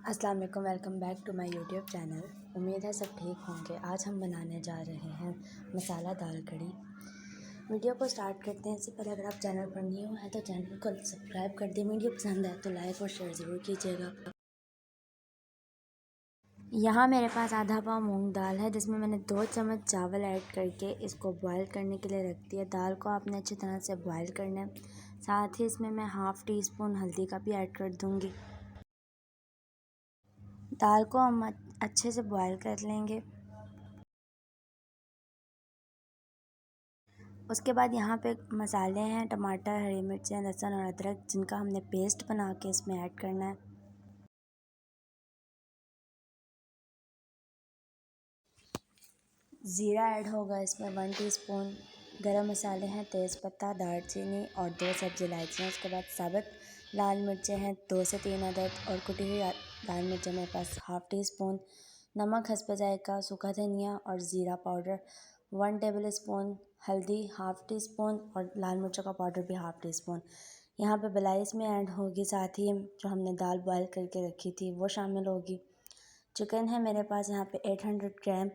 अस्सलाम वालेकुम, welcome back to my YouTube channel. उम्मीद है सब ठीक होंगे। आज हम बनाने जा रहे हैं मसाला दाल कड़ी। वीडियो को स्टार्ट करते हैं। इससे पहले अगर आप चैनल पर न्यू हैं तो चैनल को सब्सक्राइब कर दें। वीडियो पसंद आए तो लाइक और शेयर ज़रूर कीजिएगा। यहाँ मेरे पास आधा पाव मूंग दाल है, जिसमें मैंने 2 चम्मच चावल ऐड करके इसको बॉयल करने के लिए रख दिया। दाल को आपने अच्छी तरह से बॉयल करना है। साथ ही इसमें मैं हाफ़ टी स्पून हल्दी का भी ऐड कर दूँगी। दाल को हम अच्छे से बॉयल कर लेंगे। उसके बाद यहाँ पे मसाले हैं, टमाटर, हरी मिर्चें, लहसुन और अदरक, जिनका हमने पेस्ट बना के इसमें ऐड करना है। ज़ीरा ऐड होगा इसमें 1 टीस्पून। गरम मसाले हैं, तेज़पत्ता, दालचीनी और 2 सब्ज़ी इलायचियाँ। उसके बाद साबुत लाल मिर्चें हैं 2 से 3 अदद और कुटी हुई लाल मिर्चें मेरे पास हाफ़ टी स्पून। नमक हस्ब जायका, सूखा धनिया और ज़ीरा पाउडर 1 टेबल स्पून, हल्दी हाफ़ टी स्पून और लाल मिर्चों का पाउडर भी हाफ़ टी स्पून। यहाँ पे बिलाई इसमें ऐड होगी। साथ ही जो हमने दाल बॉयल करके रखी थी वो शामिल होगी। चिकन है मेरे पास यहाँ पे 800 ग्राम।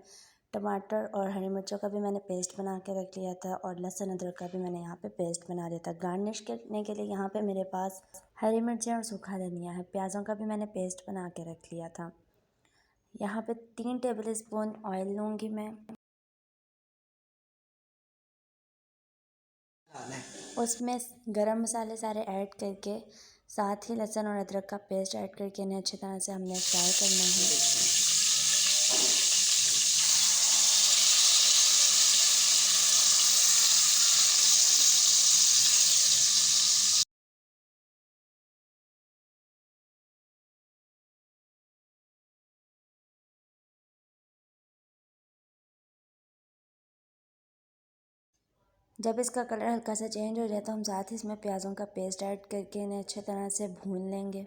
टमाटर और हरी मिर्चों का भी मैंने पेस्ट बना के रख लिया था और लहसुन अदरक का भी मैंने यहाँ पे पेस्ट बना लिया था। गार्निश करने के लिए यहाँ पे मेरे पास हरी मिर्चें और सूखा धनिया है। प्याज़ों का भी मैंने पेस्ट बना के रख लिया था। यहाँ पे 3 टेबल स्पून ऑयल लूँगी मैं। उसमें गरम मसाले सारे ऐड करके, साथ ही लहसुन और अदरक का पेस्ट ऐड करके इन्हें अच्छी तरह से हमने फ्राई करना है। जब इसका कलर हल्का सा चेंज हो जाए तो हम साथ ही इसमें प्याज़ों का पेस्ट ऐड करके इन्हें अच्छी तरह से भून लेंगे।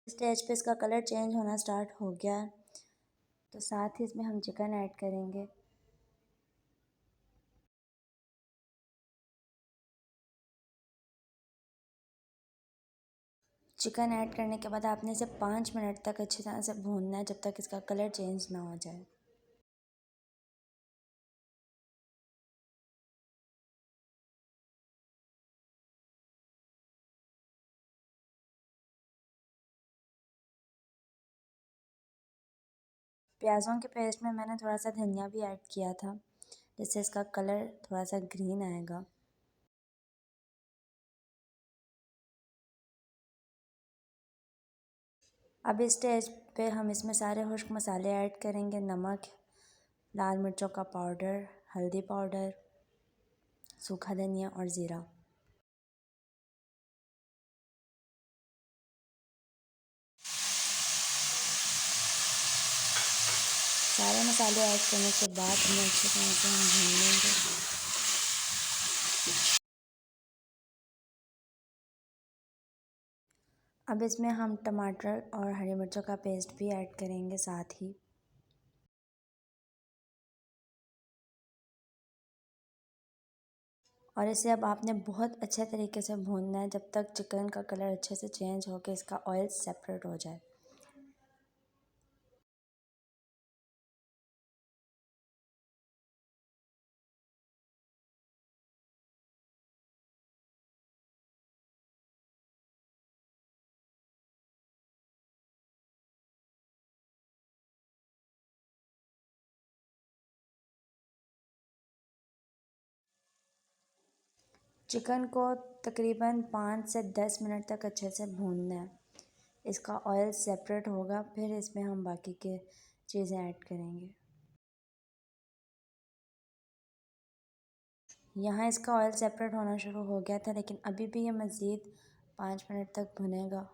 स्टेज पे इसका कलर चेंज होना स्टार्ट हो गया है तो साथ ही इसमें हम चिकन ऐड करेंगे। चिकन ऐड करने के बाद आपने इसे 5 मिनट तक अच्छी तरह से भूनना है, जब तक इसका कलर चेंज ना हो जाए। प्याज़ों के पेस्ट में मैंने थोड़ा सा धनिया भी ऐड किया था, जिससे इसका कलर थोड़ा सा ग्रीन आएगा। अब इस स्टेज पे हम इसमें सारे खुश्क मसाले ऐड करेंगे। नमक, लाल मिर्चों का पाउडर, हल्दी पाउडर, सूखा धनिया और ज़ीरा। सारे मसाले ऐड करने के बाद हमें अच्छी तरह से हम भून लेंगे। अब इसमें हम टमाटर और हरी मिर्चों का पेस्ट भी ऐड करेंगे साथ ही। और इसे अब आपने बहुत अच्छे तरीके से भूनना है, जब तक चिकन का कलर अच्छे से चेंज होकर इसका ऑयल सेपरेट हो जाए। चिकन को तकरीबन 5 से 10 मिनट तक अच्छे से भूनना है। इसका ऑयल सेपरेट होगा, फिर इसमें हम बाकी के चीज़ें ऐड करेंगे। यहाँ इसका ऑयल सेपरेट होना शुरू हो गया था, लेकिन अभी भी ये मज़ीद 5 मिनट तक भुनेगा।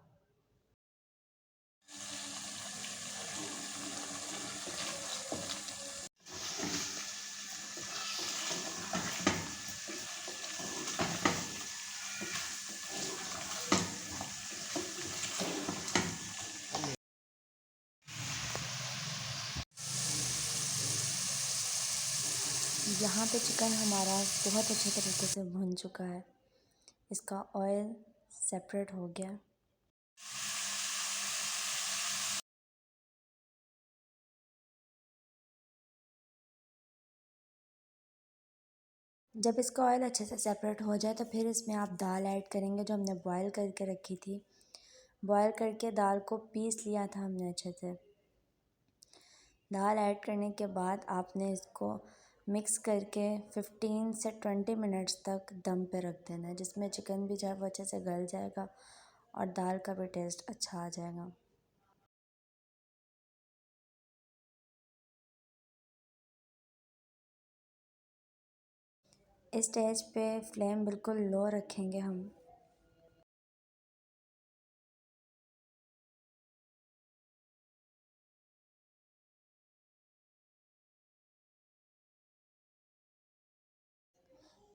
यहाँ पे चिकन हमारा बहुत अच्छे तरीके से भुन चुका है, इसका ऑयल सेपरेट हो गया। जब इसका ऑयल अच्छे से सेपरेट हो जाए तो फिर इसमें आप दाल ऐड करेंगे जो हमने बॉयल करके रखी थी। बॉयल करके दाल को पीस लिया था हमने अच्छे से। दाल ऐड करने के बाद आपने इसको मिक्स करके 15 से 20 मिनट्स तक दम पे रख देना है, जिसमें चिकन भी जो है वो अच्छे से गल जाएगा और दाल का भी टेस्ट अच्छा आ जाएगा। इस स्टेज पे फ्लेम बिल्कुल लो रखेंगे हम।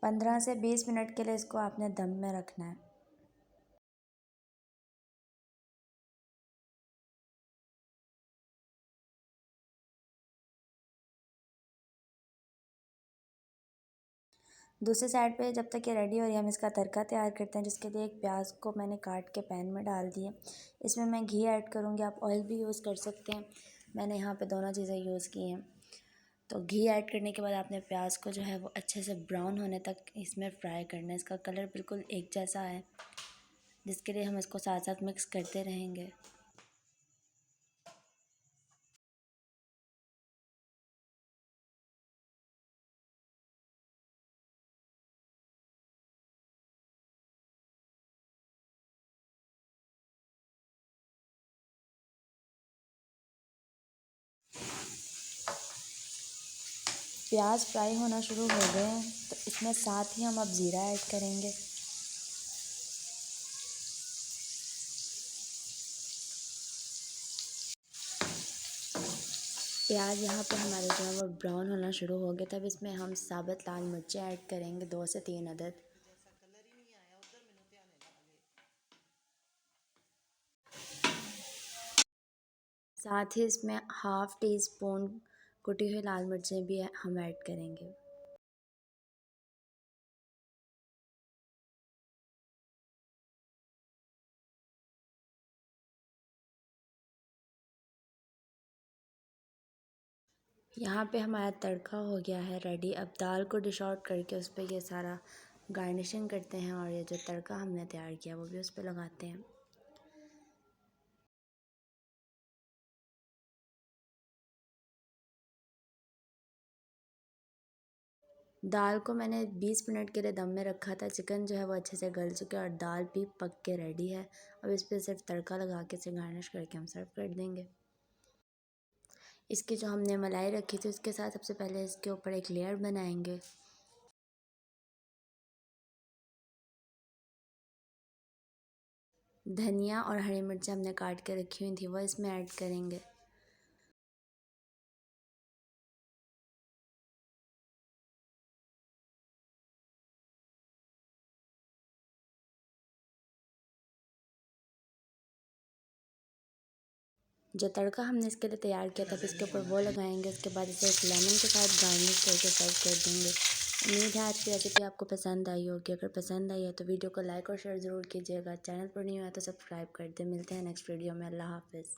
पंद्रह से 20 मिनट के लिए इसको आपने दम में रखना है। दूसरी साइड पे जब तक ये रेडी हो रही है हम इसका तड़का तैयार करते हैं, जिसके लिए एक प्याज को मैंने काट के पैन में डाल दिए। इसमें मैं घी ऐड करूँगी, आप ऑयल भी यूज़ कर सकते हैं, मैंने यहाँ पे दोनों चीज़ें यूज़ की हैं। तो घी ऐड करने के बाद आपने प्याज को जो है वो अच्छे से ब्राउन होने तक इसमें फ्राई करना है, इसका कलर बिल्कुल एक जैसा है, जिसके लिए हम इसको साथ साथ मिक्स करते रहेंगे। प्याज फ्राई होना शुरू हो गए हैं तो इसमें साथ ही हम अब ज़ीरा ऐड करेंगे। प्याज यहाँ पे हमारे जो है वो ब्राउन होना शुरू हो गया, तब इसमें हम साबुत लाल मिर्चें ऐड करेंगे 2 से 3 अदद। साथ ही इसमें हाफ़ टी स्पून कुटी हुई लाल मिर्चें भी हम ऐड करेंगे। यहाँ पे हमारा तड़का हो गया है रेडी। अब दाल को डिश आउट करके उस पर ये सारा गार्निशिंग करते हैं और ये जो तड़का हमने तैयार किया वो भी उस पर लगाते हैं। दाल को मैंने 20 मिनट के लिए दम में रखा था। चिकन जो है वो अच्छे से गल चुका है और दाल भी पक के रेडी है। अब इस पर सिर्फ तड़का लगा के इसे गार्निश करके हम सर्व कर देंगे। इसकी जो हमने मलाई रखी थी उसके साथ सबसे पहले इसके ऊपर एक लेयर बनाएंगे। धनिया और हरी मिर्च हमने काट के रखी हुई थी वो इसमें ऐड करेंगे। जो तड़का हमने इसके लिए तैयार किया था इसके ऊपर वो लगाएंगे। उसके बाद इसे एक लेमन के साथ गार्निश करके सर्व कर देंगे। उम्मीद है आज की रेसिपी आपको पसंद आई होगी। अगर पसंद आई है तो वीडियो को लाइक और शेयर ज़रूर कीजिएगा। चैनल पर नहीं हुआ तो सब्सक्राइब कर दें। मिलते हैं नेक्स्ट वीडियो में। अल्लाह हाफ़िज़।